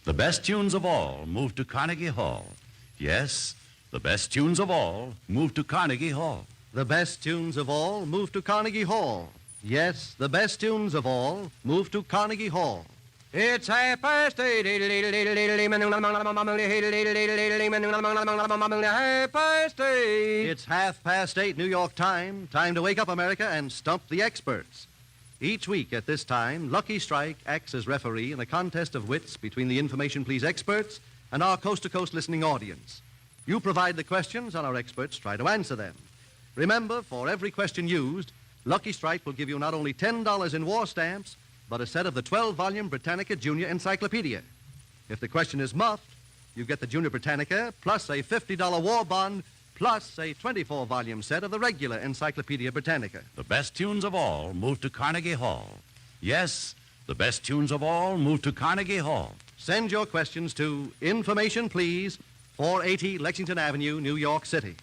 The best tunes of all moved to Carnegie Hall. Yes, the best tunes of all moved to Carnegie Hall. The best tunes of all moved to Carnegie Hall. Yes, the best tunes of all moved to Carnegie Hall. It's 8:30. It's 8:30 New York time. Time to wake up, America, and stump the experts. Each week at this time, Lucky Strike acts as referee in a contest of wits between the Information Please experts and our coast-to-coast listening audience. You provide the questions, and our experts try to answer them. Remember, for every question used, Lucky Strike will give you not only $10 in war stamps, but a set of the 12-volume Britannica Junior Encyclopedia. If the question is muffed, you get the Junior Britannica plus a $50 war bond plus a 24-volume set of the regular Encyclopedia Britannica. The best tunes of all moved to Carnegie Hall. Yes, the best tunes of all moved to Carnegie Hall. Send your questions to Information Please, 480 Lexington Avenue, New York City.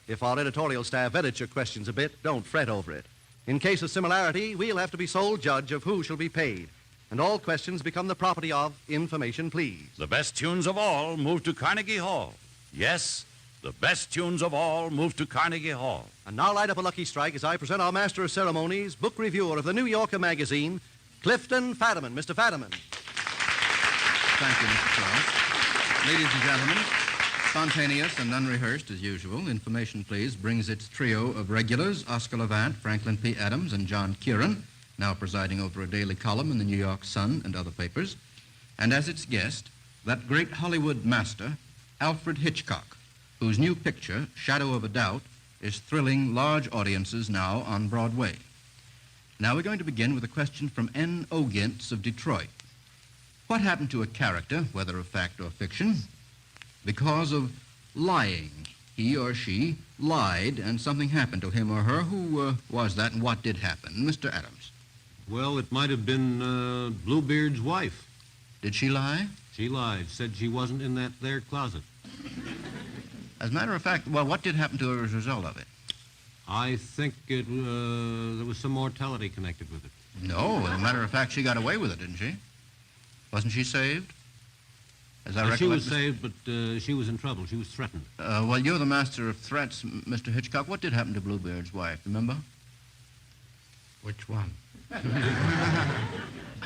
If our editorial staff edits your questions a bit, don't fret over it. In case of similarity, we'll have to be sole judge of who shall be paid, and all questions become the property of Information Please. The best tunes of all moved to Carnegie Hall. Yes, the best tunes of all moved to Carnegie Hall. And now light up a Lucky Strike as I present our Master of Ceremonies, book reviewer of the New Yorker magazine, Clifton Fadiman. Mr. Fadiman. Thank you, Mr. Charles. Ladies and gentlemen, spontaneous and unrehearsed as usual, Information Please brings its trio of regulars, Oscar Levant, Franklin P. Adams, and John Kieran, now presiding over a daily column in the New York Sun and other papers, and as its guest, that great Hollywood master, Alfred Hitchcock, whose new picture, Shadow of a Doubt, is thrilling large audiences now on Broadway. Now we're going to begin with a question from N. Ogintz of Detroit. What happened to a character, whether of fact or fiction, because of lying? He or she lied and something happened to him or her. Who was that and what did happen? Mr. Adams. Well, it might have been Bluebeard's wife. Did she lie? She lied, said she wasn't in that there closet. As a matter of fact, well, what did happen to her as a result of it? I think there was some mortality connected with it. No, as a matter of fact, she got away with it, didn't she? Wasn't she saved? As I She was recollect, saved, but she was in trouble. She was threatened. Well, you're the master of threats, Mr. Hitchcock. What did happen to Bluebeard's wife, remember? Which one? I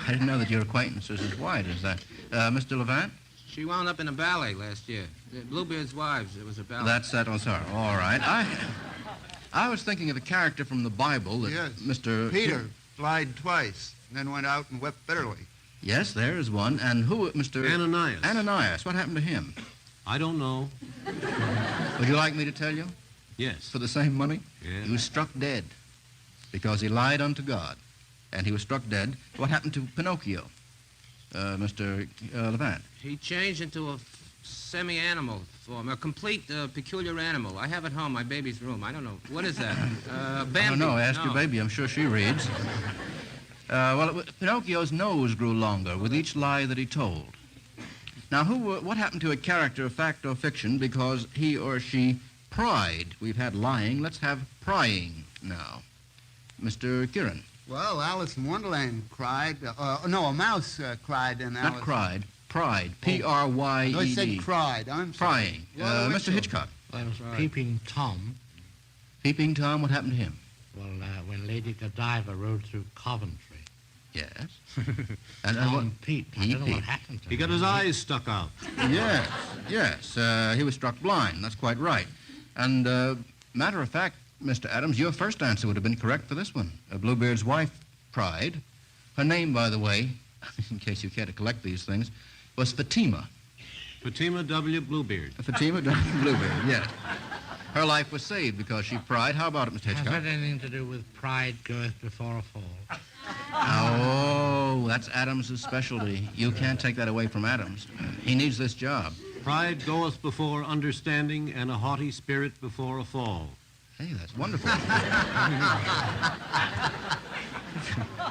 didn't know that your acquaintance was as wide as that. Mr. Levant? She wound up in a ballet last year. Bluebeard's Wives, it was a ballet. That was her. All right. I was thinking of a character from the Bible that Yes. Mr. Peter lied twice, and then went out and wept bitterly. Yes, there is one. And who, Mr. Ananias. Ananias. What happened to him? I don't know. Would you like me to tell you? Yes. For the same money? Yes. He was struck dead because he lied unto God. And he was struck dead. What happened to Pinocchio, Mr. Levant? He changed into a semi-animal form, a complete peculiar animal. I have at home, my baby's room. I don't know. What is that? Bambi. I don't know. Ask No. your baby. I'm sure she reads. Pinocchio's nose grew longer with each lie that he told. Now, what happened to a character of fact or fiction because he or she pried? We've had lying. Let's have prying now. Mr. Kieran. Well, Alice in Wonderland cried. No, a mouse cried in Alice. Not cried. Pried. P-R-Y-E-D. No, I said cried. I'm sorry. Prying. Well, Mr. Hitchcock. There was Right. Peeping Tom. Peeping Tom, what happened to him? Well, when Lady Godiva rode through Coventry. Yes. Tom peeped. I He don't know what peeped. happened to He him. got his eyes stuck out. Yes. He was struck blind. That's quite right. And, matter of fact, Mr. Adams, your first answer would have been correct for this one. Bluebeard's wife pried. Her name, by the way, in case you care to collect these things, was Fatima. Fatima W. Bluebeard. Fatima Bluebeard, yes. Her life was saved because she pried. How about it, Mr. Has Hitchcock? that anything to do with pride goeth before a fall? Oh, that's Adams's specialty. You can't take that away from Adams. He needs this job. Pride goeth before understanding, and a haughty spirit before a fall. Hey, that's wonderful.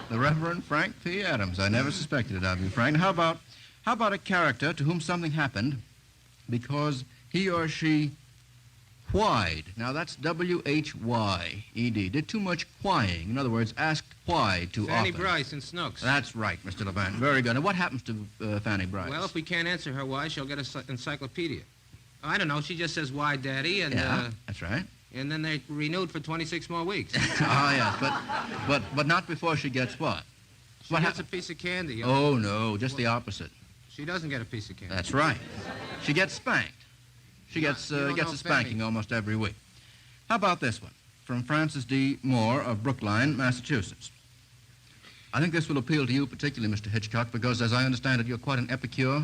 The Reverend Frank P. Adams. I never suspected it of you, Frank. How about a character to whom something happened because he or she whyed? Now, that's W-H-Y-E-D. Did too much whying. In other words, asked Why too Fanny often? Bryce and Snooks. That's right, Mr. Levant. Very good. And what happens to Fanny Bryce? Well, if we can't answer her why, she'll get an encyclopedia. I don't know. She just says, why, Daddy? And, yeah, that's right. And then they renewed for 26 more weeks. Yes, but not before she gets what? She gets a piece of candy. Oh, no, just the opposite. She doesn't get a piece of candy. That's right. She gets spanked. She gets You don't know a spanking Fanny. almost every week. How about this one? From Francis D. Moore of Brookline, Massachusetts. I think this will appeal to you particularly, Mr. Hitchcock, because as I understand it, you're quite an epicure.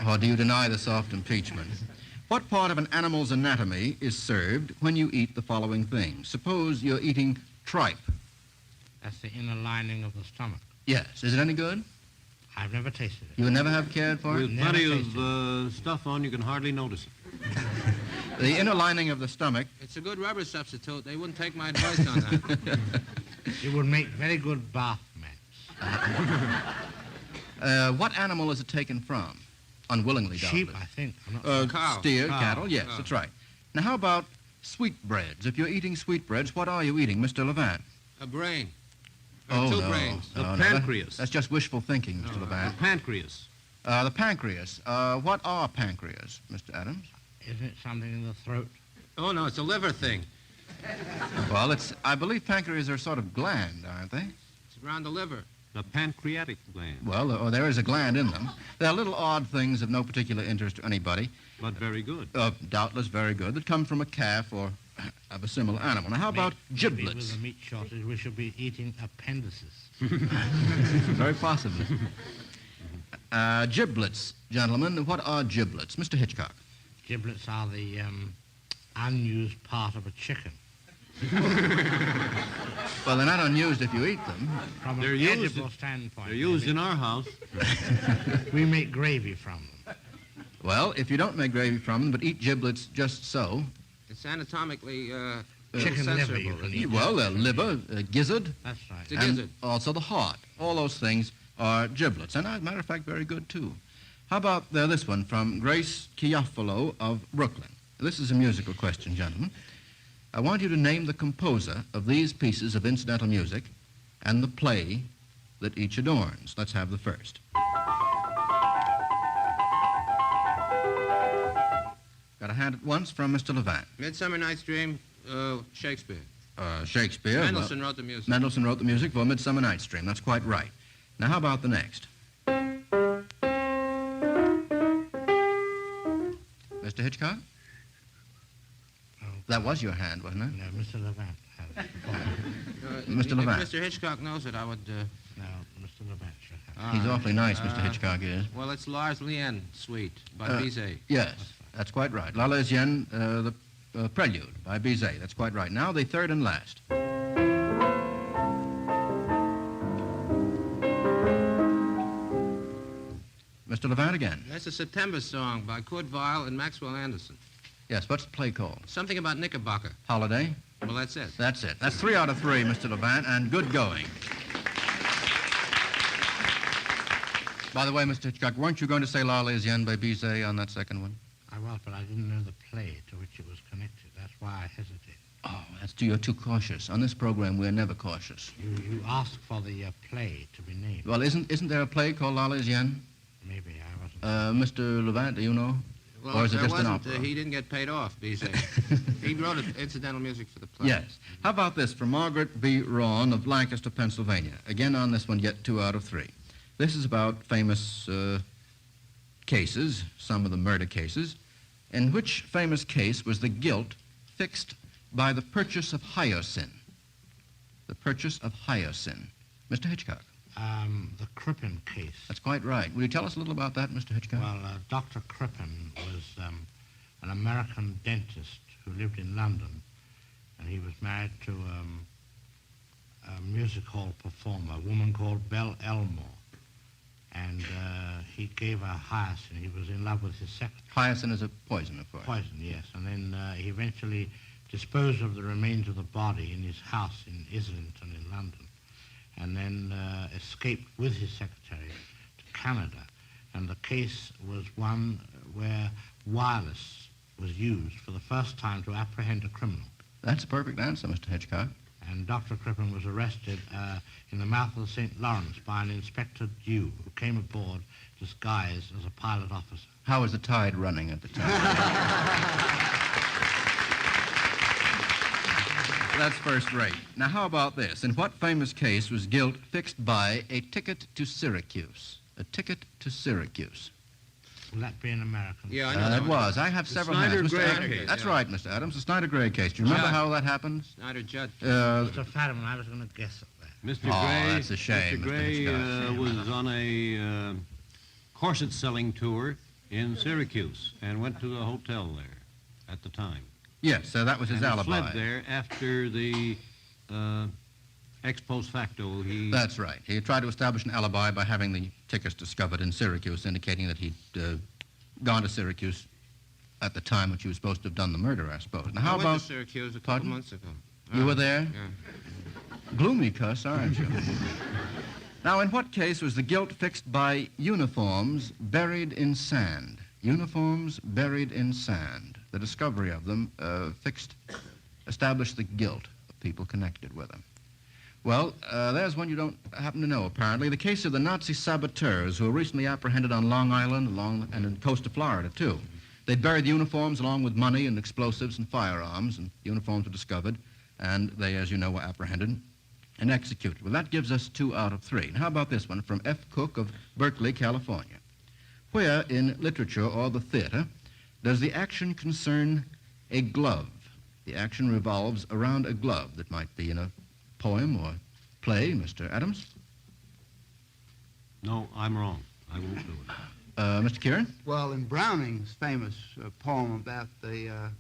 Or do you deny the soft impeachment? What part of an animal's anatomy is served when you eat the following things? Suppose you're eating tripe. That's the inner lining of the stomach. Yes. Is it any good? I've never tasted it. You would never have cared for it? With Never plenty tasted of stuff on, you can hardly notice it. The inner lining of the stomach. It's a good rubber substitute. They wouldn't take my advice on that. It would make very good bath mats. What animal is it taken from? Unwillingly, Sheep, doubtless. I think. I'm not Cow. Steer, Cow. cattle, yes, Cow. that's right. Now, how about sweetbreads? If you're eating sweetbreads, what are you eating, Mr. Levant? A brain. Oh, Two no. brains. The No, pancreas. That's just wishful thinking, Mr. Levant. Pancreas. The pancreas. What are pancreas, Mr. Adams? Isn't it something in the throat? Oh, no, it's a liver thing. Well, I believe pancreas are sort of gland, aren't they? It's around the liver. The pancreatic gland. Well, there is a gland in them. They're little odd things of no particular interest to anybody. But very good. Doubtless very good, that come from a calf or of a similar animal. Now, how about Maybe giblets? with the meat shortage, we should be eating appendices. Very possibly. Giblets, gentlemen. What are giblets? Mr. Hitchcock. Giblets are the unused part of a chicken. Well, they're not unused if you eat them. From They're an used edible standpoint. They're used in our house. We make gravy from them. Well, if you don't make gravy from them, but eat giblets just so, It's anatomically Chicken liver sensible, you can isn't eat. it? well, liver, gizzard, That's right. It's a and gizzard. also the heart. All those things are giblets, and as a matter of fact, very good, too. How about this one from Grace Chiafalo of Brooklyn? This is a musical question, gentlemen. I want you to name the composer of these pieces of incidental music and the play that each adorns. Let's have the first. Got a hand at once from Mr. Levant. Midsummer Night's Dream, Shakespeare. Shakespeare. Mendelssohn wrote the music. Mendelssohn wrote the music for Midsummer Night's Dream. That's quite right. Now, how about the next? Mr. Hitchcock? Oh, That was your hand, wasn't it? No, Mr. Levant has it before. Mr. Levant. If Mr. Hitchcock knows it, I would... No, Mr. Levant should have it. He's awfully nice, Mr. Hitchcock is. Well, it's Lars Lien Suite by Bizet. Yes, that's quite right. La Lesienne, the Prelude by Bizet. That's quite right. Now, the third and last. Mr. Levant again. That's a September song by Kurt Weill and Maxwell Anderson. Yes, what's the play called? Something about Knickerbocker. Holiday? Well, that's it. That's it. That's 3 out of 3, Mr. Levant, and good going. By the way, Mr. Hitchcock, weren't you going to say La Lesienne by Bizet on that second one? I was, but I didn't know the play to which it was connected. That's why I hesitated. Oh, you're too cautious. On this program, we're never cautious. You asked for the play to be named. Well, isn't there a play called La Lesienne? Maybe I wasn't. Mr. Levant, do you know? Well, Or is it there just an wasn't, opera? he didn't get paid off, Bizet. He wrote incidental music for the play. Yes. How about this from Margaret B. Rawn of Lancaster, Pennsylvania? Again, on this one, yet 2 out of 3. This is about famous cases, some of the murder cases. In which famous case was the guilt fixed by the purchase of hyoscine? The purchase of hyoscine. Mr. Hitchcock. The Crippen case. That's quite right. Will you tell us a little about that, Mr. Hitchcock? Well, Dr. Crippen was an American dentist who lived in London, and he was married to a music hall performer, a woman called Belle Elmore. And he gave her hyoscine. He was in love with his secretary. Hyoscine is a poison, of course. Poison, yes. And then he eventually disposed of the remains of the body in his house in Islington in London, and then escaped with his secretary to Canada. And the case was one where wireless was used for the first time to apprehend a criminal. That's a perfect answer, Mr. Hitchcock. And Dr. Clifton was arrested in the mouth of the St. Lawrence by an Inspector Dew who came aboard disguised as a pilot officer. How was the tide running at the time? That's first rate. Now, how about this? In what famous case was guilt fixed by a ticket to Syracuse? A ticket to Syracuse. Will that be an American? Yeah, I know. It was. I have several Snyder hands. Gray Adams. case, That's yeah. right, Mr. Adams. The Snyder Gray case. Do you remember Yeah. how that happened? Snyder Judd. Mr. Fadiman, I was going to guess at that. Mr. Oh, Gray, that's a shame, Mr. Mr. Gray Hitchcock. was on a corset selling tour in Syracuse and went to the hotel there at the time. Yes, that was his And he alibi. fled there after the ex post facto. That's right. He tried to establish an alibi by having the tickets discovered in Syracuse, indicating that he'd gone to Syracuse at the time which he was supposed to have done the murder, I suppose. Now, how I went about... to Syracuse a couple Pardon? months ago. You were there? Yeah. Gloomy cuss, aren't you? Now, in what case was the guilt fixed by uniforms buried in sand? Uniforms buried in sand. The discovery of them established the guilt of people connected with them. Well, there's one you don't happen to know, apparently. The case of the Nazi saboteurs who were recently apprehended on Long Island and in the coast of Florida, too. They'd buried the uniforms along with money and explosives and firearms, and the uniforms were discovered, and they, as you know, were apprehended and executed. Well, that gives us 2 out of 3. Now, how about this one from F. Cook of Berkeley, California? Where in literature or the theater does the action concern a glove? The action revolves around a glove that might be in a poem or play, Mr. Adams. No, I'm wrong. I won't do it. Mr. Kieran? Well, in Browning's famous poem about the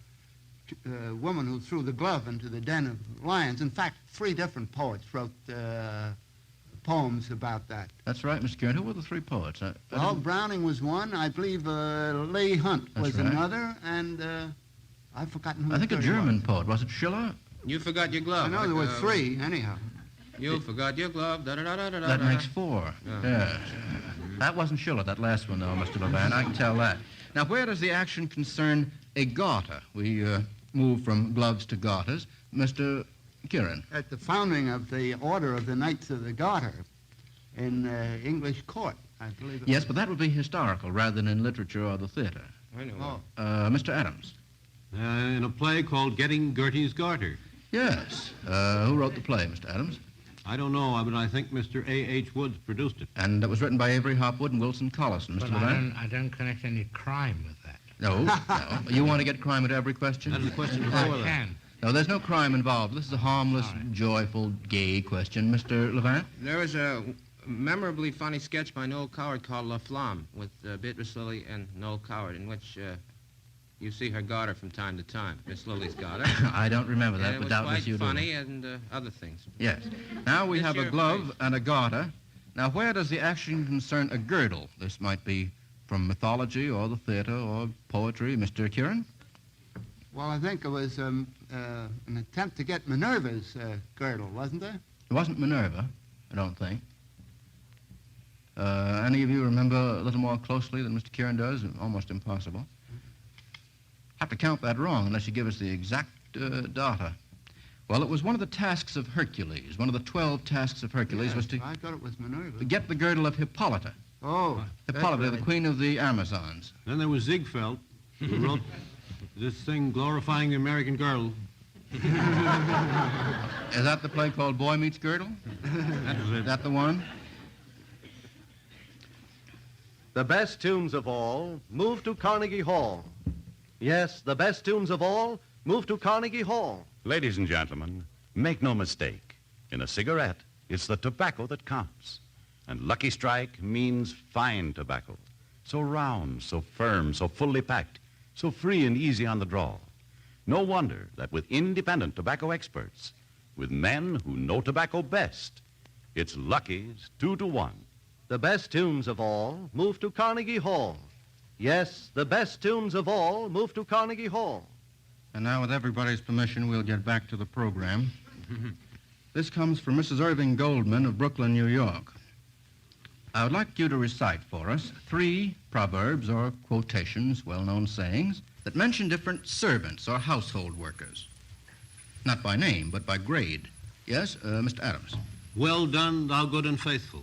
woman who threw the glove into the den of lions, in fact, 3 different poets wrote poems about that. That's right, Mr. Kieran. Who were the 3 poets? Well, Browning was one. I believe Leigh Hunt That's was right. another, and I've forgotten who I think the a third German was. poet. Was it Schiller? You forgot your glove. I know there were 3, anyhow. You forgot your glove. Da-da-da-da-da-da. That makes 4. Yeah. Yes. That wasn't Schiller, that last one, though, Mr. Levant. I can tell that. Now, where does the action concern a garter? We move from gloves to garters. Mr. Kieran? At the founding of the Order of the Knights of the Garter in English court, I believe. Yes, but that would be historical rather than in literature or the theater. I know. Oh. Mr. Adams? In a play called Getting Gertie's Garter. Yes. Who wrote the play, Mr. Adams? I don't know, but I think Mr. A.H. Woods produced it. And it was written by Avery Hopwood and Wilson Collison. Mr. But Levant? I don't connect any crime with that. No, no. You want to get crime at every question? That's the question I before that. can. No, there's no crime involved. This is a harmless, All right. joyful, gay question. Mr. Levant? There was a memorably funny sketch by Noel Coward called La Flamme with Beatrice Lilly and Noel Coward, in which you see her garter from time to time. Miss Lily's garter. I don't remember that, And it but was doubtless quite you do. funny and other things. Yes. Now we It's have a your glove face. and a garter. Now, where does the action concern a girdle? This might be from mythology or the theater or poetry. Mr. Kieran? Well, I think it was an attempt to get Minerva's girdle, wasn't there? It wasn't Minerva, I don't think. Any of you remember a little more closely than Mr. Kieran does? Almost impossible. Have to count that wrong unless you give us the exact data. Well, it was one of the tasks of Hercules. One of the 12 tasks of Hercules Yes, was to I thought it was Minerva. get the girdle of Hippolyta. Oh, Hippolyta, that's the right. queen of the Amazons. Then there was Ziegfeld, who wrote this thing glorifying the American girl. Is that the play called Boy Meets Girdle? That was Is it. that the one? The best tunes of all move to Carnegie Hall. Yes, the best tunes of all move to Carnegie Hall. Ladies and gentlemen, make no mistake. In a cigarette, it's the tobacco that counts. And Lucky Strike means fine tobacco. So round, so firm, so fully packed, so free and easy on the draw. No wonder that with independent tobacco experts, with men who know tobacco best, it's Lucky's 2-to-1. The best tunes of all move to Carnegie Hall. Yes, the best tunes of all move to Carnegie Hall. And now, with everybody's permission, we'll get back to the program. This comes from Mrs. Irving Goldman of Brooklyn, New York. I would like you to recite for us 3 proverbs or quotations, well-known sayings, that mention different servants or household workers. Not by name, but by grade. Yes, Mr. Adams. Well done, thou good and faithful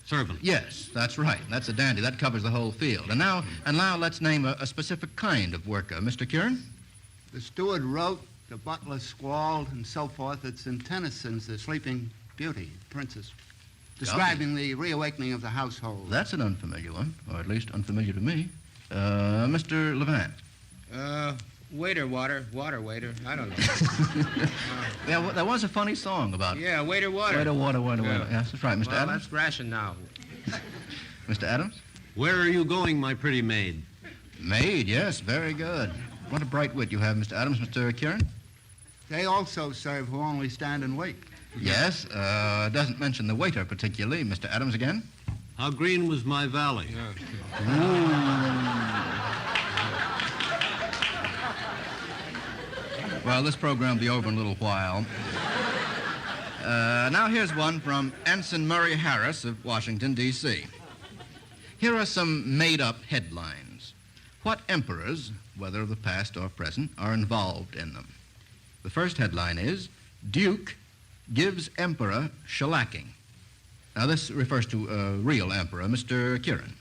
servant. Yes, that's right. That's a dandy. That covers the whole field. And now let's name a specific kind of worker. Mr. Kieran? The steward wrote, the butler squalled, and so forth. It's in Tennyson's The Sleeping Beauty, Princess, describing the reawakening of the household. That's an unfamiliar one, or at least unfamiliar to me. Mr. Levant? Waiter, water waiter. I don't know. Yeah, there was a funny song about Yeah, waiter, water. waiter, water. Yeah. Yes, that's right. Mr. Well, Adams? that's ration now. Mr. Adams? Where are you going, my pretty maid? Maid, yes, very good. What a bright wit you have, Mr. Adams. Mr. Kieran? They also serve who only stand and wait. Yes, doesn't mention the waiter particularly. Mr. Adams again? How green was my valley? Well, this program will be over in a little while. Now here's one from Ensign Murray Harris of Washington, D.C. Here are some made-up headlines. What emperors, whether of the past or present, are involved in them? The first headline is, Duke gives Emperor shellacking. Now, this refers to a real emperor, Mr. Kieran.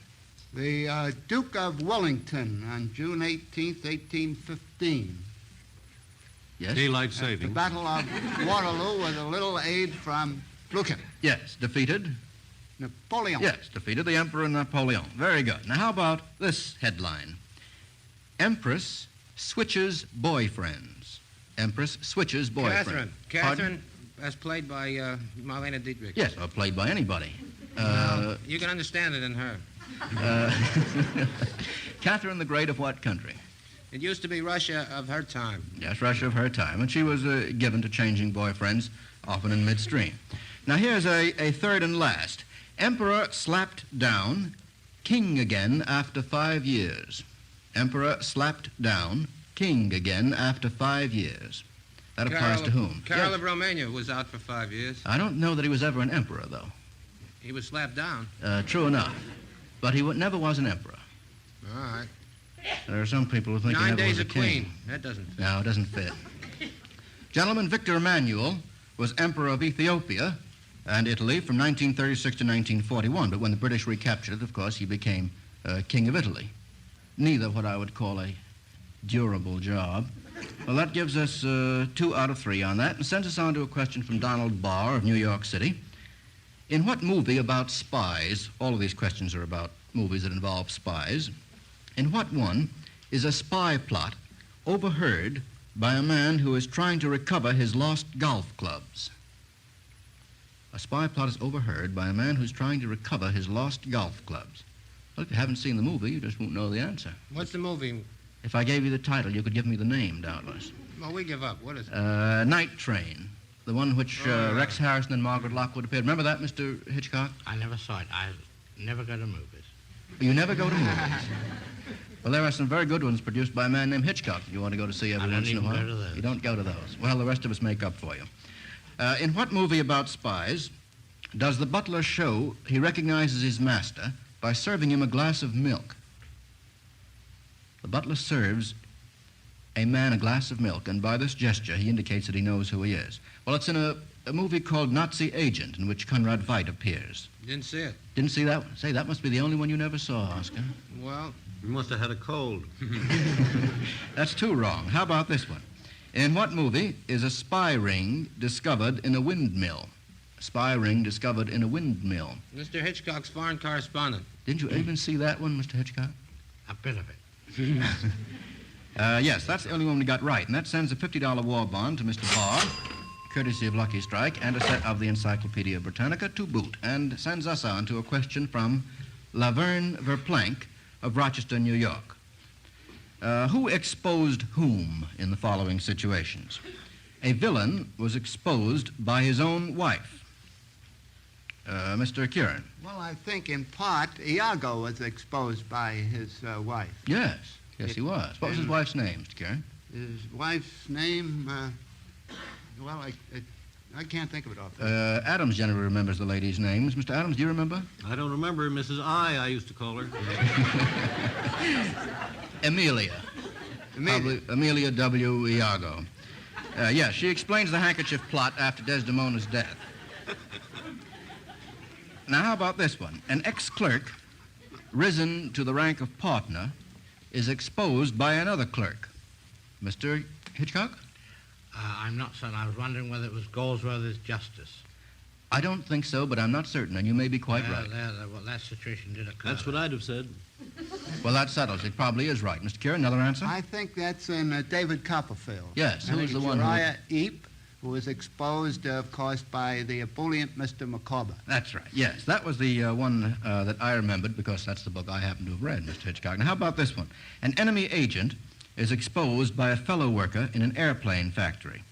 The Duke of Wellington on June 18th, 1815. Yes? Daylight The savings. Battle of Waterloo with a little aid from Blucher. Yes, defeated? Napoleon. Yes, defeated the Emperor Napoleon. Very good. Now, how about this headline? Empress switches boyfriends. Empress switches boyfriends. Catherine. Pardon? Catherine, as played by Marlene Dietrich. Yes, or played by anybody. You can understand it in her. Catherine the Great of what country? It used to be Russia of her time. Yes, Russia of her time. And she was given to changing boyfriends, often in midstream. Now, here's a third and last. Emperor slapped down, king again after 5 years. Emperor slapped down, king again after 5 years. That applies to whom? Carol Yes. of Romania was out for 5 years. I don't know that he was ever an emperor, though. He was slapped down. True enough. But he never was an emperor. All right. There are some people who think he 9 never days was a a king. queen. That doesn't fit. No, it doesn't fit. Gentlemen, Victor Emmanuel was emperor of Ethiopia and Italy from 1936 to 1941. But when the British recaptured it, of course, he became king of Italy. Neither what I would call a durable job. Well, that gives us 2 out of 3 on that and sends us on to a question from Donald Barr of New York City. In what movie about spies, all of these questions are about movies that involve spies, in what one is a spy plot overheard by a man who is trying to recover his lost golf clubs? A spy plot is overheard by a man who's trying to recover his lost golf clubs. Well, if you haven't seen the movie, you just won't know the answer. What's the movie? If I gave you the title, you could give me the name, doubtless. Well, we give up. What is it? Night Train, the one in which Rex Harrison and Margaret Lockwood appeared. Remember that, Mr. Hitchcock? I never saw it. I never go to movies. You never go to movies. Well, there are some very good ones produced by a man named Hitchcock if you want to go to see every I don't once in a even while. go to those. You don't go to those. Well, the rest of us make up for you. In what movie about spies does the butler show he recognizes his master by serving him a glass of milk? The butler serves a man a glass of milk, and by this gesture he indicates that he knows who he is. Well, it's in a movie called Nazi Agent, in which Conrad Veidt appears. Didn't see it. Didn't see that one? Say, that must be the only one you never saw, Oscar. Well, You must have had a cold. That's 2 wrong. How about this one? In what movie is a spy ring discovered in a windmill? A spy ring discovered in a windmill. Mr. Hitchcock's foreign correspondent. Didn't you even see that one, Mr. Hitchcock? A bit of it. Yes, that's the only one we got right, and that sends a $50 war bond to Mr. Barr, courtesy of Lucky Strike, and a set of the Encyclopedia Britannica to boot, and sends us on to a question from Laverne Verplank of Rochester, New York. Who exposed whom in the following situations? A villain was exposed by his own wife. Mr. Kieran. Well, I think in part Iago was exposed by his wife. Yes, he was. What was his wife's name, Mr. Kieran? His wife's name, well, I can't think of it off. Adams generally remembers the ladies' names. Mr. Adams, do you remember? I don't remember. Mrs. I used to call her. Amelia. Probably Amelia W. Iago. Yes, she explains the handkerchief plot after Desdemona's death. Now, how about this one? An ex-clerk, risen to the rank of partner, is exposed by another clerk. Mr. Hitchcock? I'm not certain. I was wondering whether it was Galsworthy's justice. I don't think so, but I'm not certain, and you may be quite right. Well, that situation did occur. That's what I'd have said. Well, that settles it. Probably is right. Mr. Kieran, another answer? I think that's in David Copperfield. Yes, I who was think the one Uriah Heep, who was exposed, of course, by the ebullient Mr. Micawber. That's right. Yes, that was the one that I remembered because that's the book I happen to have read, Mr. Hitchcock. Now, how about this one? An enemy agent is exposed by a fellow worker in an airplane factory.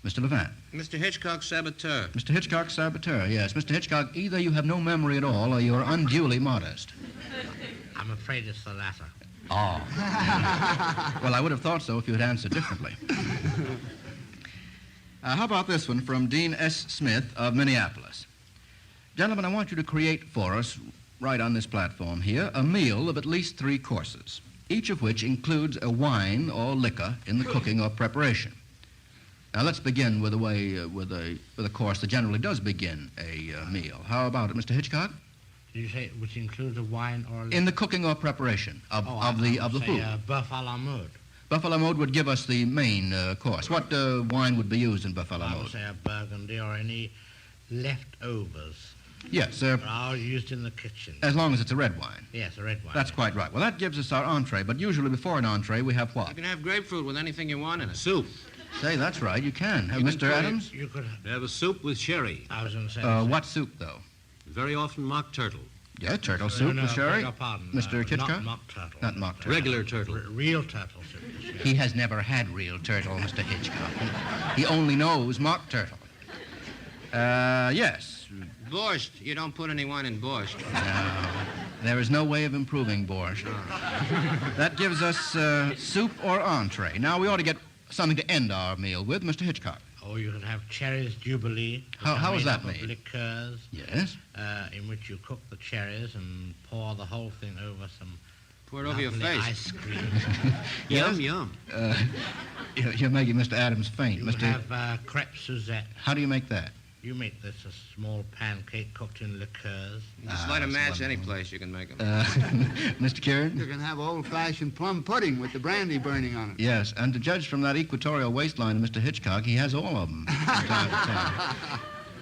Mr. Levant. Mr. Hitchcock, saboteur. Mr. Hitchcock, saboteur, yes. Mr. Hitchcock, either you have no memory at all or you are unduly modest. I'm afraid it's the latter. Oh. Well, I would have thought so if you had answered differently. How about this one from Dean S. Smith of Minneapolis? Gentlemen, I want you to create for us, right on this platform here, a meal of at least 3 courses, each of which includes a wine or liquor in the cooking or preparation. Now, let's begin with a course that generally does begin a meal. How about it, Mr. Hitchcock? Did you say which includes a wine or... In the cooking or preparation of the food. Bœuf à la mode. Bœuf à la mode would give us the main course. What wine would be used in Bœuf à la I would mode? say a Burgundy or any leftovers. Yes, Are used in the kitchen. as long as it's a red wine. Yes, a red wine. That's quite right. Well, that gives us our entree, but usually before an entree we have You what? can have grapefruit with anything you want in it. Soup. Say, that's right, you can. You can Mr. put it- Adams? You could... Have a soup with sherry. I was going to say... What soup, though? Very often mock turtle. Yeah, turtle soup with beg sherry? your pardon. Mr. Hitchcock? Not mock turtle. Not mock turtle. Regular turtle. Real turtle soup with sherry. He has never had real turtle, Mr. Hitchcock. He only knows mock turtle. Yes. Borscht. You don't put any wine in borscht. No, there is no way of improving borscht. That gives us soup or entree. Now, we ought to get something to end our meal with, Mr. Hitchcock. Or you could have cherries jubilee. which How are is that up of made? Liqueurs, Yes? in which you cook the cherries and pour the whole thing over some Pour it over your lovely face. ice cream. Yum, yum. You're making Mr. Adams faint. You Mr. have crepe Suzette. How do you make that? You make this a small pancake cooked in liqueurs. Just light a that's match any wonderful. place you can make them. Mr. Kieran? You can have old-fashioned plum pudding with the brandy burning on it. Yes, and to judge from that equatorial waistline of Mr. Hitchcock, he has all of them from time to time.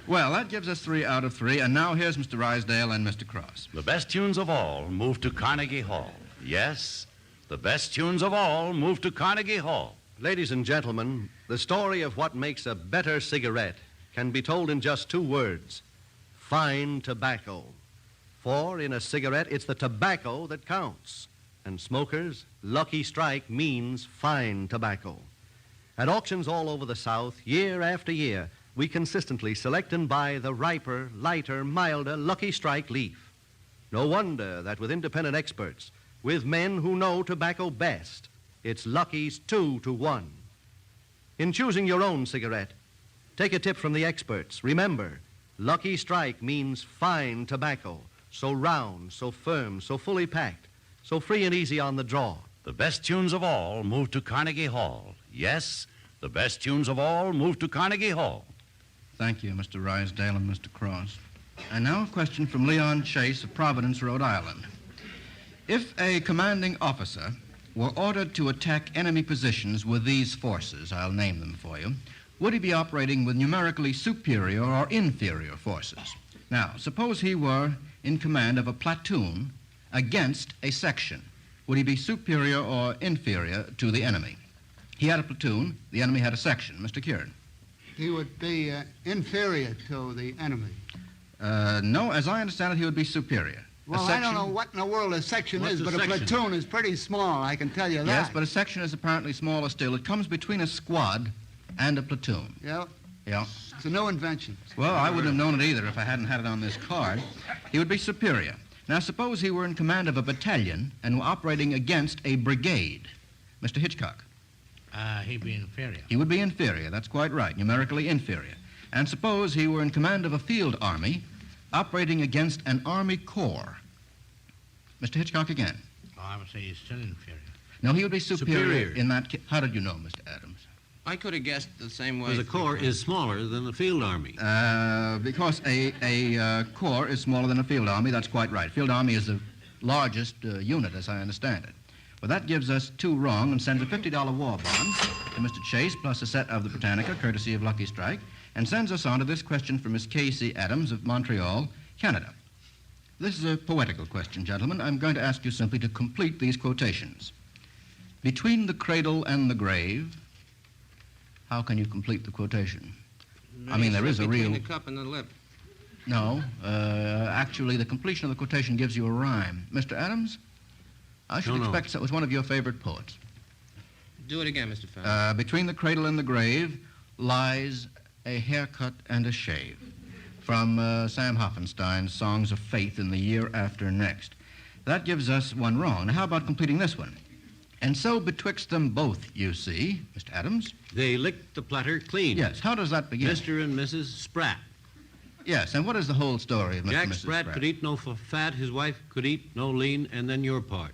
Well, that gives us 3 out of 3, and now here's Mr. Ruysdael and Mr. Cross. The best tunes of all move to Carnegie Hall. Yes, the best tunes of all move to Carnegie Hall. Ladies and gentlemen, the story of what makes a better cigarette can be told in just 2 words: fine tobacco. For in a cigarette, it's the tobacco that counts. And smokers, Lucky Strike means fine tobacco. At auctions all over the South, year after year, we consistently select and buy the riper, lighter, milder Lucky Strike leaf. No wonder that with independent experts, with men who know tobacco best, it's Lucky's 2 to 1. In choosing your own cigarette, take a tip from the experts. Remember, Lucky Strike means fine tobacco, so round, so firm, so fully packed, so free and easy on the draw. The best tunes of all move to Carnegie Hall. Yes, the best tunes of all move to Carnegie Hall. Thank you, Mr. Ruysdael and Mr. Cross. And now a question from Leon Chase of Providence, Rhode Island. If a commanding officer were ordered to attack enemy positions with these forces, I'll name them for you, would he be operating with numerically superior or inferior forces? Now, suppose he were in command of a platoon against a section. Would he be superior or inferior to the enemy? He had a platoon, the enemy had a section. Mr. Kieran? He would be inferior to the enemy. No, as I understand it, he would be superior. Well, I don't know what in the world a section What's is, a but section? a platoon is pretty small, I can tell you that. Yes, but a section is apparently smaller still. It comes between a squad and a platoon. Yeah, Yeah. it's a new invention. Well, I wouldn't have known it either if I hadn't had it on this card. He would be superior. Now, suppose he were in command of a battalion and were operating against a brigade. Mr. Hitchcock? He'd be inferior. He would be inferior. That's quite right, numerically inferior. And suppose he were in command of a field army operating against an army corps. Mr. Hitchcock again. Oh, I would say he's still inferior. No, he would be superior, Superior. in that... How did you know, Mr. Adams? I could have guessed the same way. Because a corps is smaller than the field army. Because a corps is smaller than a field army, that's quite right. Field army is the largest unit, as I understand it. Well, that gives us 2 wrong and sends a $50 war bond to Mr. Chase, plus a set of the Britannica, courtesy of Lucky Strike, and sends us on to this question from Miss K.C. Adams of Montreal, Canada. This is a poetical question, gentlemen. I'm going to ask you simply to complete these quotations. Between the cradle and the grave, how can you complete the quotation? I mean, there is a real... Between the cup and the lip. No, actually, the completion of the quotation gives you a rhyme. Mr. Adams, I should expect that was one of your favorite poets. Do it again, Mr. Fadiman. Between the cradle and the grave lies a haircut and a shave. From Sam Hoffenstein's Songs of Faith in the Year After Next. That gives us 1 wrong. Now, how about completing this one? And so betwixt them both, you see, Mr. Adams. They licked the platter clean. Yes, how does that begin? Mr. and Mrs. Spratt. Yes, and what is the whole story of Mr. Jack and Mrs. Spratt could eat no fat, his wife could eat no lean, and then your part.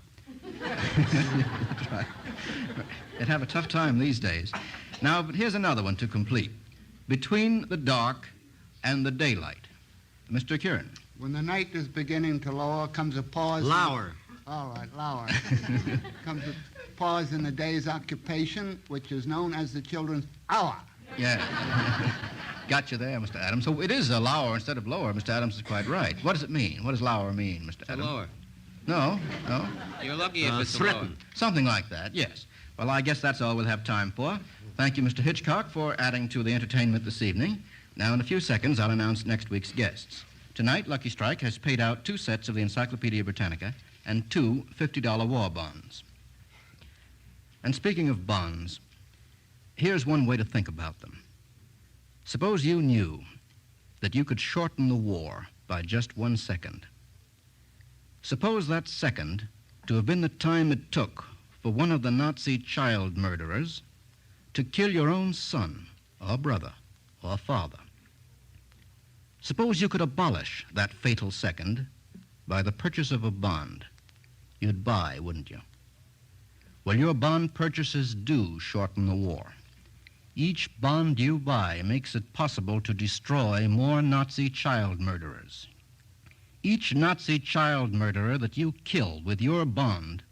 That's right. They'd have a tough time these days. Now, but here's another one to complete. Between the dark and the daylight. Mr. Kieran. When the night is beginning to lower, comes a pause. Lower. All right, lower. Comes a pause in the day's occupation, which is known as the children's hour. Yeah. Got you there, Mr. Adams. So it is a lower instead of lower. Mr. Adams is quite right. What does it mean? What does lower mean, Mr. Adams? Lower. No. You're lucky if it's threaten. lower. Something like that, yes. Well, I guess that's all we'll have time for. Thank you, Mr. Hitchcock, for adding to the entertainment this evening. Now, in a few seconds, I'll announce next week's guests. Tonight, Lucky Strike has paid out 2 sets of the Encyclopedia Britannica and 2 $50 war bonds. And speaking of bonds, here's one way to think about them. Suppose you knew that you could shorten the war by just 1 second. Suppose that second to have been the time it took for one of the Nazi child murderers to kill your own son or brother or father. Suppose you could abolish that fatal second by the purchase of a bond. You'd buy, wouldn't you? Well, your bond purchases do shorten the war. Each bond you buy makes it possible to destroy more Nazi child murderers. Each Nazi child murderer that you kill with your bond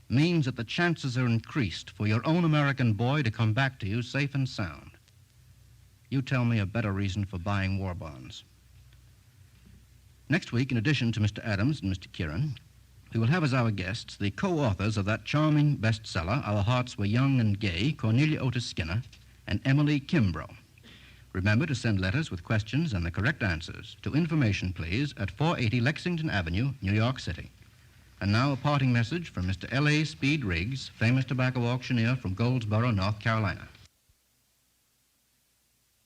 means that the chances are increased for your own American boy to come back to you safe and sound. You tell me a better reason for buying war bonds. Next week, in addition to Mr. Adams and Mr. Kieran, we will have as our guests the co-authors of that charming bestseller, Our Hearts Were Young and Gay, Cornelia Otis Skinner and Emily Kimbrough. Remember to send letters with questions and the correct answers to information, please, at 480 Lexington Avenue, New York City. And now a parting message from Mr. L.A. Speed Riggs, famous tobacco auctioneer from Goldsboro, North Carolina.